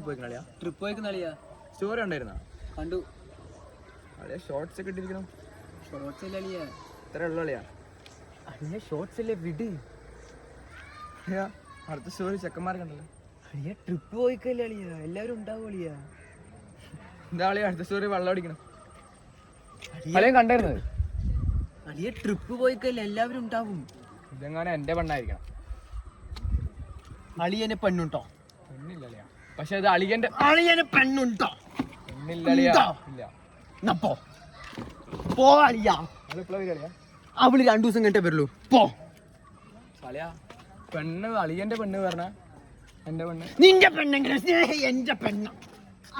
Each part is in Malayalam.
ട്രിപ്പ് പോയിക്കുന്ന കളിയാ. സ്റ്റോറി ഉണ്ടായിരുന്ന കണ്ടു. ഷോർട്സ് ഒക്കെ ഇട്ടിരിക്കണം. ഷോർട്സ് അല്ലേ അളിയാ? ഇത്ര ഉള്ള കളിയാ അളിയ ഷോർട്സ് അല്ലേ വിട്. അടുത്ത സ്റ്റോറി ചെക്കന്മാർക്കുണ്ടല്ലോ. അളിയ ട്രിപ്പ് പോയിക്കല്ലേ അളിയാ, എല്ലാവരും ഉണ്ടാവും അളിയാ. എന്താ കളിയാ അടുത്ത സ്റ്റോറി വെള്ളം അടിക്കണം. കളിയും കണ്ടായിരുന്നത്. അളിയ ട്രിപ്പ് പോയിക്കല്ലേ എല്ലാവരും ഉണ്ടാവും. ഇതെങ്ങനെ എന്റെ പെണ്ണായിരിക്കണം. അളിയനെ പെണ്ണുണ്ടോ? പെണ്ണില്ല അളിയാ, പക്ഷെ അത് അളിയന്റെ അളിയനെ പെണ്ണുണ്ടോ? പെണ്ണില്ല അളിയാ. ഇല്ല പോ അളിയാ. അവള് 2 ദിവസം കഴിഞ്ഞേ വരുള്ളൂ. പോ കളിയാ. പെണ്ണ് അളിയന്റെ പെണ്ണ് പറഞ്ഞ എന്റെ പെണ്ണ്. നിന്റെ പെണ്ണെങ്കിലും സ്നേഹ എന്റെ പെണ്ണ.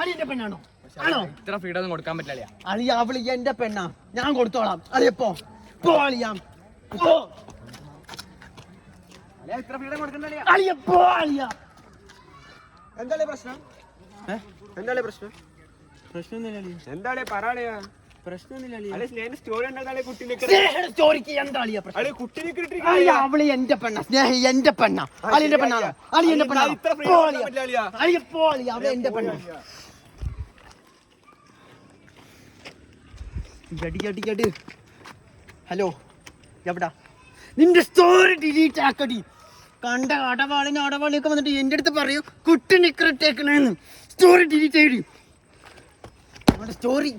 അളിയന്റെ പെണ്ണാണോ? ആണോ? ഇത്ര ഫ്രീഡം ഒന്നും കൊടുക്കാൻ പറ്റില്ല അളിയ. അവള് എന്റെ പെണ്ണാ, ഞാൻ കൊടുത്തോളാം. അളിയ പോ പോ അളിയാ. പോ ഇത്ര ഫ്രീഡം കൊടുക്കണ്ട അളിയ. പോ അളിയ. എന്താ പ്രശ്നം? എന്താ പ്രശ്നം? പ്രശ്നമൊന്നുമില്ല. എന്താ പറയാ? പ്രശ്നമൊന്നുമില്ല. സ്റ്റോറി സ്റ്റോറിക്ക് എന്താ അളിയ പ്രശ്നം? കുട്ടി അവള് എന്റെ പെണ്ണ, സ്നേഹ എന്റെ പെണ്ണ. അളിയന്റെ പെണ്ണാണോ? അളിയന്റെ പെണ്ണാണോ? അളിയ പോ അളിയ. അവള് എന്റെ പെണ്ണ. ഗടി. ഹലോ, എവിടാ? നിന്റെ സ്റ്റോറി ഡിലീറ്റ് ആക്കടി. കണ്ട അടവാളിയൊക്കെ വന്നിട്ട് എൻ്റെ അടുത്ത് പറയൂ കുട്ടി നിക്കറിട്ടേക്കണേന്ന്. സ്റ്റോറി ഡിലീറ്റ് ചെയ്യടി. സ്റ്റോറി